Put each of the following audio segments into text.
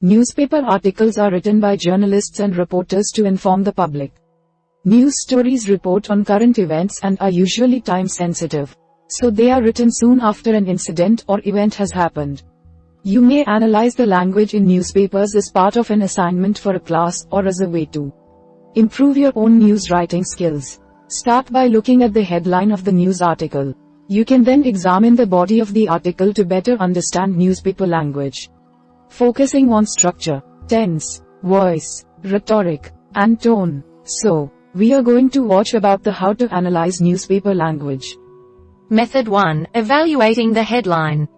Newspaper articles are written by journalists and reporters to inform the public. News stories report on current events and are usually time-sensitive, so they are written soon after an incident or event has happened. You may analyze the language in newspapers as part of an assignment for a class or as a way to improve your own news writing skills. Start by looking at the headline of the news article. You can then examine the body of the article to better understand newspaper language. Focusing on structure, tense, voice, rhetoric, and tone. So, we are going to watch about the how to analyze newspaper language. Method 1. Evaluating the headline.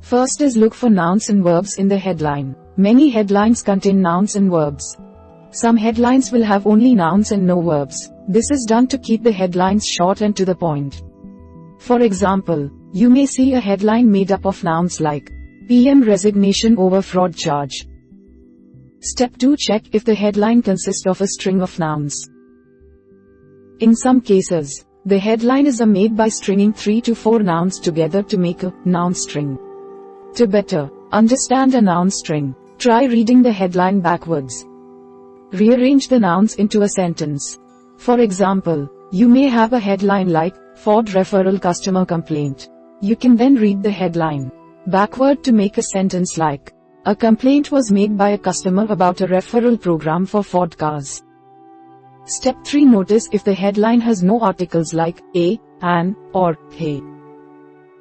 First is look for nouns and verbs in the headline. Many headlines contain nouns and verbs. Some headlines will have only nouns and no verbs. This is done to keep the headlines short and to the point. For example, you may see a headline made up of nouns like PM resignation over fraud charge. Step 2. Check if the headline consists of a string of nouns. In some cases, the headline is made by stringing 3 to 4 nouns together to make a noun string. To better understand a noun string, try reading the headline backwards. Rearrange the nouns into a sentence. For example, you may have a headline like Ford referral customer complaint. You can then read the headline backward to make a sentence like a complaint was made by a customer about a referral program for Ford cars. Step 3. Notice if the headline has no articles like a, an, or hey.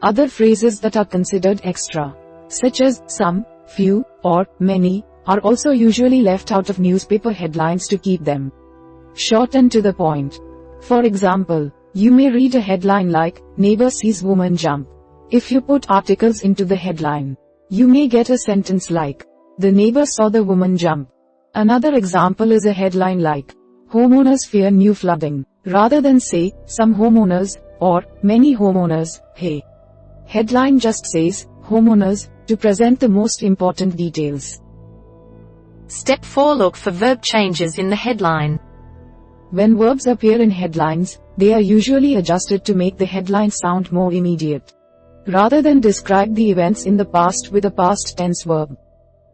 Other phrases that are considered extra, such as some, few, or many, are also usually left out of newspaper headlines to keep them short and to the point. For example, you may read a headline like, neighbor sees woman jump. If you put articles into the headline, you may get a sentence like, the neighbor saw the woman jump. Another example is a headline like, homeowners fear new flooding, rather than say, some homeowners, or, many homeowners, hey. Headline just says, homeowners, to present the most important details. Step 4. Look for verb changes in the headline. When verbs appear in headlines, they are usually adjusted to make the headline sound more immediate. Rather than describe the events in the past with a past tense verb,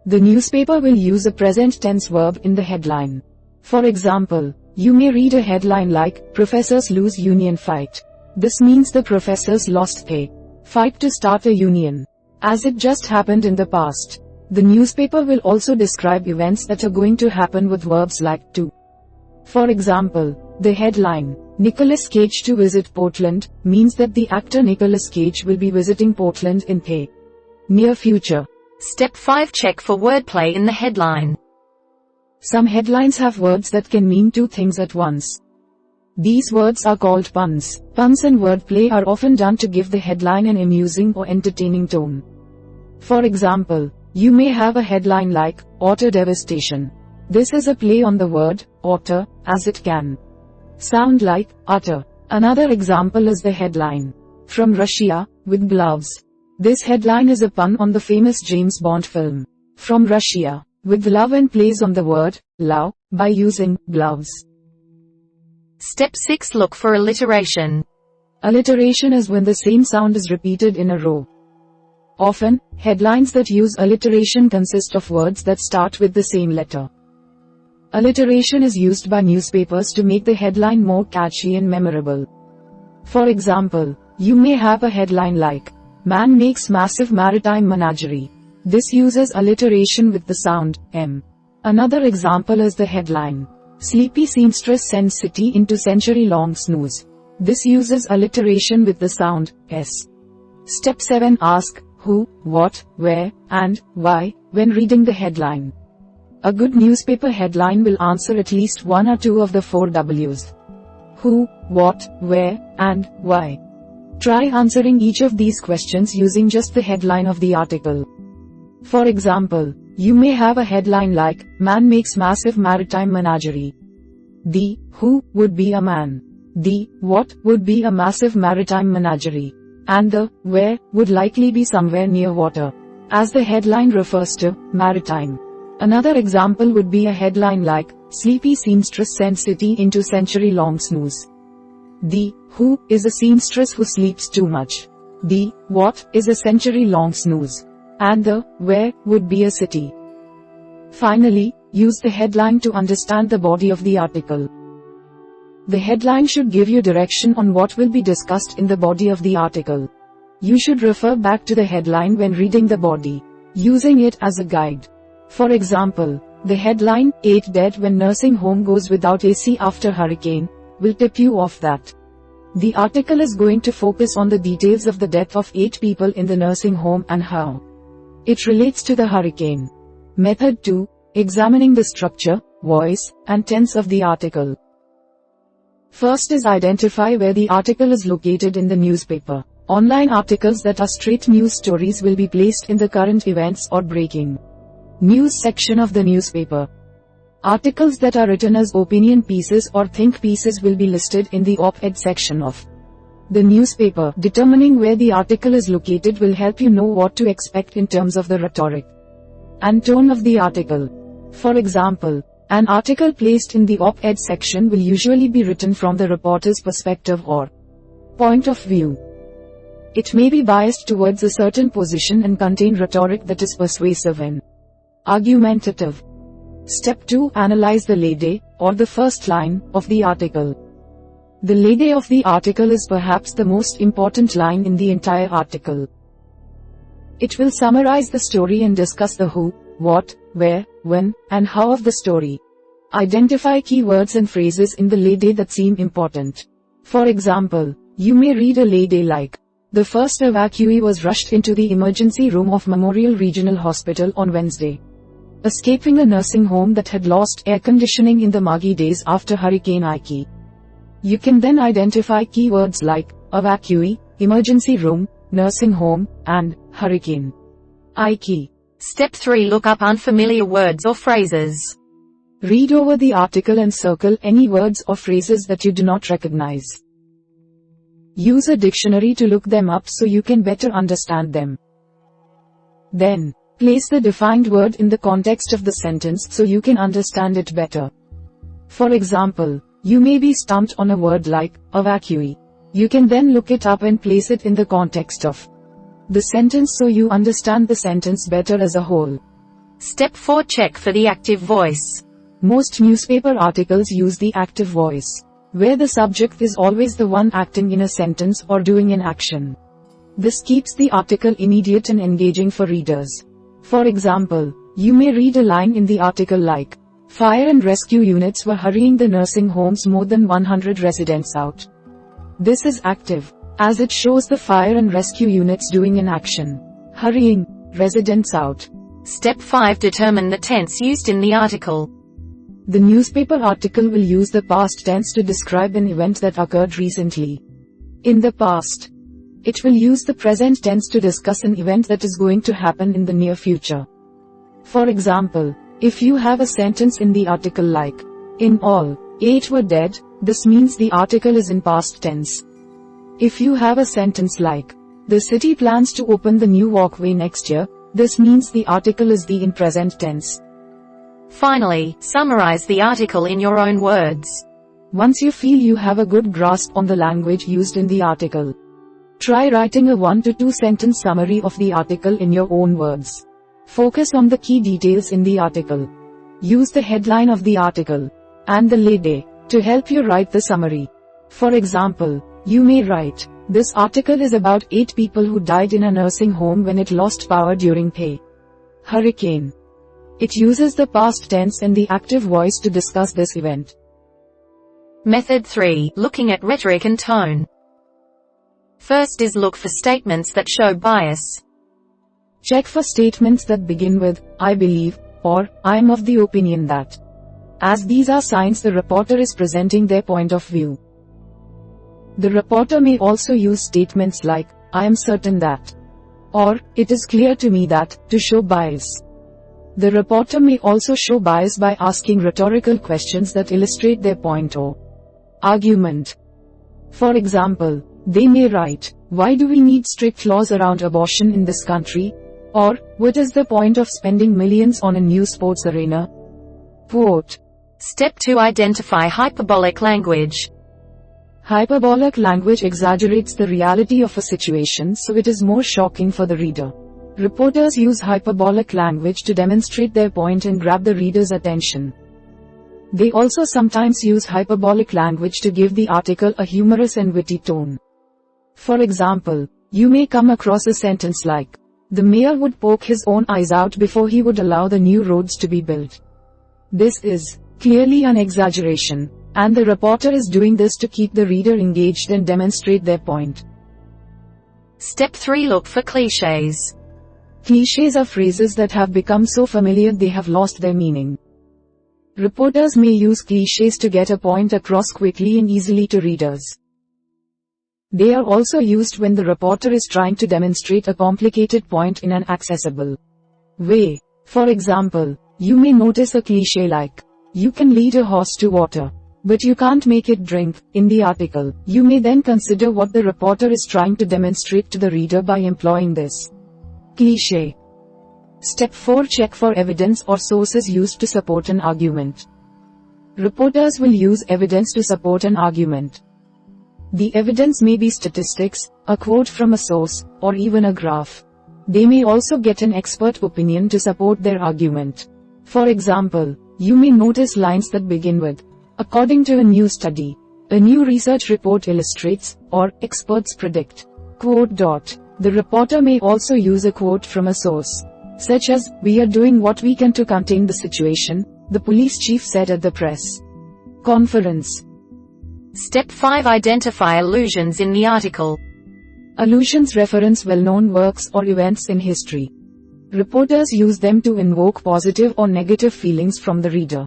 the newspaper will use a present tense verb in the headline. For example, you may read a headline like, Professors lose union fight. This means the professors lost a fight to start a union, as it just happened in the past. The newspaper will also describe events that are going to happen with verbs like to. For example, the headline, Nicolas Cage to visit Portland, means that the actor Nicolas Cage will be visiting Portland in the near future. Step 5. Check for wordplay in the headline. Some headlines have words that can mean two things at once. These words are called puns. Puns and wordplay are often done to give the headline an amusing or entertaining tone. For example, you may have a headline like, Otter devastation. This is a play on the word, otter, as it can sound like, utter. Another example is the headline, From Russia, with gloves. This headline is a pun on the famous James Bond film, From Russia, with love, and plays on the word, love, by using gloves. Step 6. Look for alliteration. Alliteration is when the same sound is repeated in a row. Often, headlines that use alliteration consist of words that start with the same letter. Alliteration is used by newspapers to make the headline more catchy and memorable. For example, you may have a headline like, Man makes massive maritime menagerie. This uses alliteration with the sound, M. Another example is the headline, Sleepy seamstress sends city into century-long snooze. This uses alliteration with the sound, S. Step 7. Ask, who, what, where, and why, when reading the headline. A good newspaper headline will answer at least one or two of the 4 W's. Who, what, where, and why. Try answering each of these questions using just the headline of the article. For example, you may have a headline like, Man makes massive maritime menagerie. The who would be a man. The what would be a massive maritime menagerie. And the where would likely be somewhere near water, as the headline refers to maritime. Another example would be a headline like, Sleepy seamstress sends city into century-long snooze. The who is a seamstress who sleeps too much. The what is a century-long snooze. And the where would be a city. Finally, use the headline to understand the body of the article. The headline should give you direction on what will be discussed in the body of the article. You should refer back to the headline when reading the body, using it as a guide. For example, the headline, 8 dead when nursing home goes without AC after hurricane, will tip you off that the article is going to focus on the details of the death of 8 people in the nursing home and how it relates to the hurricane. Method 2. Examining the structure, voice, and tense of the article. First is identify where the article is located in the newspaper. Online articles that are straight news stories will be placed in the current events or breaking news section of the newspaper. Articles that are written as opinion pieces or think pieces will be listed in the op-ed section of the newspaper. Determining where the article is located will help you know what to expect in terms of the rhetoric and tone of the article. For example, an article placed in the op-ed section will usually be written from the reporter's perspective or point of view. It may be biased towards a certain position and contain rhetoric that is persuasive and argumentative. Step 2. Analyze the lay or the first line, of the article. The lay of the article is perhaps the most important line in the entire article. It will summarize the story and discuss the who, what, where, when, and how of the story. Identify key words and phrases in the lay that seem important. For example, you may read a lay like, the first evacuee was rushed into the emergency room of Memorial Regional Hospital on Wednesday, escaping a nursing home that had lost air conditioning in the muggy days after Hurricane Ike. You can then identify keywords like evacuee, emergency room, nursing home, and hurricane. Ike. Step 3. Look up unfamiliar words or phrases. Read over the article and circle any words or phrases that you do not recognize. Use a dictionary to look them up so you can better understand them. Then, place the defined word in the context of the sentence so you can understand it better. For example, you may be stumped on a word like evacuee. You can then look it up and place it in the context of the sentence so you understand the sentence better as a whole. Step 4. Check for the active voice. Most newspaper articles use the active voice, where the subject is always the one acting in a sentence or doing an action. This keeps the article immediate and engaging for readers. For example, you may read a line in the article like, fire and rescue units were hurrying the nursing home's more than 100 residents out. This is active, as it shows the fire and rescue units doing an action, hurrying residents out. Step 5. Determine the tense used in the article. The newspaper article will use the past tense to describe an event that occurred recently. In the past, it will use the present tense to discuss an event that is going to happen in the near future. For example, if you have a sentence in the article like, in all, 8 were dead, this means the article is in past tense. If you have a sentence like, the city plans to open the new walkway next year, this means the article is in present tense. Finally, summarize the article in your own words. Once you feel you have a good grasp on the language used in the article, try writing a 1 to 2 sentence summary of the article in your own words. Focus on the key details in the article. Use the headline of the article and the lay to help you write the summary. For example, you may write, this article is about 8 people who died in a nursing home when it lost power during a hurricane. It uses the past tense and the active voice to discuss this event. Method 3. Looking at rhetoric and tone. First is look for statements that show bias. Check for statements that begin with, I believe, or, I am of the opinion that. As these are signs the reporter is presenting their point of view. The reporter may also use statements like, I am certain that, or, it is clear to me that, to show bias. The reporter may also show bias by asking rhetorical questions that illustrate their point or argument. For example, they may write, why do we need strict laws around abortion in this country? Or, what is the point of spending millions on a new sports arena? Quote. Step 2. Identify hyperbolic language. Hyperbolic language exaggerates the reality of a situation so it is more shocking for the reader. Reporters use hyperbolic language to demonstrate their point and grab the reader's attention. They also sometimes use hyperbolic language to give the article a humorous and witty tone. For example, you may come across a sentence like, "The mayor would poke his own eyes out before he would allow the new roads to be built." This is clearly an exaggeration, and the reporter is doing this to keep the reader engaged and demonstrate their point. Step 3. Look for clichés. Clichés are phrases that have become so familiar they have lost their meaning. Reporters may use clichés to get a point across quickly and easily to readers. They are also used when the reporter is trying to demonstrate a complicated point in an accessible way. For example, you may notice a cliché like, "You can lead a horse to water, but you can't make it drink," in the article. You may then consider what the reporter is trying to demonstrate to the reader by employing this cliché. Step 4. Check for evidence or sources used to support an argument. Reporters will use evidence to support an argument. The evidence may be statistics, a quote from a source, or even a graph. They may also get an expert opinion to support their argument. For example, you may notice lines that begin with, "According to a new study," "A new research report illustrates," or "Experts predict." The reporter may also use a quote from a source, such as, "We are doing what we can to contain the situation," the police chief said at the press conference. Step 5. Identify allusions in the article. Allusions reference well-known works or events in history. Reporters use them to invoke positive or negative feelings from the reader.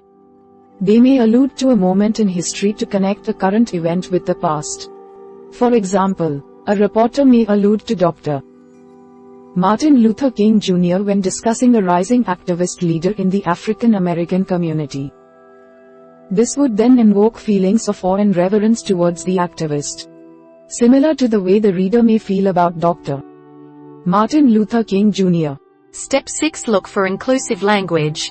They may allude to a moment in history to connect a current event with the past. For example, a reporter may allude to Dr. Martin Luther King Jr. when discussing a rising activist leader in the African American community. This would then invoke feelings of awe and reverence towards the activist, similar to the way the reader may feel about Dr. Martin Luther King Jr. Step 6. Look for inclusive language.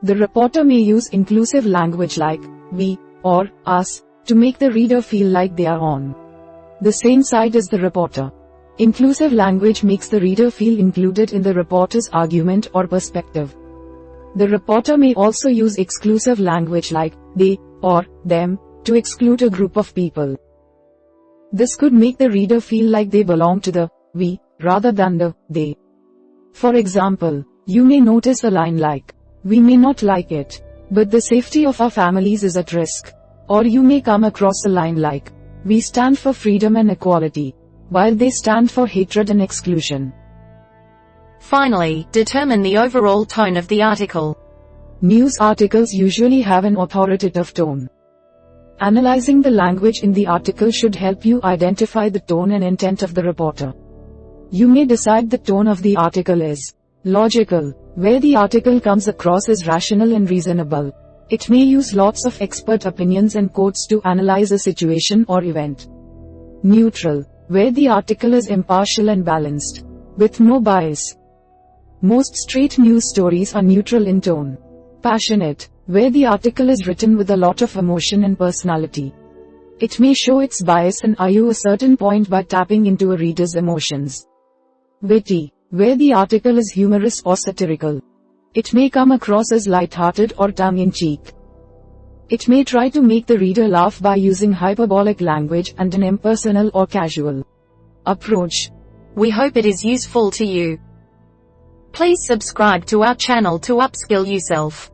The reporter may use inclusive language like, "we," or "us," to make the reader feel like they are on the same side as the reporter. Inclusive language makes the reader feel included in the reporter's argument or perspective. The reporter may also use exclusive language like, "they," or "them," to exclude a group of people. This could make the reader feel like they belong to the "we," rather than the "they." For example, you may notice a line like, "We may not like it, but the safety of our families is at risk." Or you may come across a line like, "We stand for freedom and equality, while they stand for hatred and exclusion." Finally, determine the overall tone of the article. News articles usually have an authoritative tone. Analyzing the language in the article should help you identify the tone and intent of the reporter. You may decide the tone of the article is logical, where the article comes across as rational and reasonable. It may use lots of expert opinions and quotes to analyze a situation or event. Neutral, where the article is impartial and balanced, with no bias. Most straight news stories are neutral in tone. Passionate, where the article is written with a lot of emotion and personality. It may show its bias and argue a certain point by tapping into a reader's emotions. Witty, where the article is humorous or satirical. It may come across as light-hearted or tongue-in-cheek. It may try to make the reader laugh by using hyperbolic language and an impersonal or casual approach. We hope it is useful to you. Please subscribe to our channel to upskill yourself.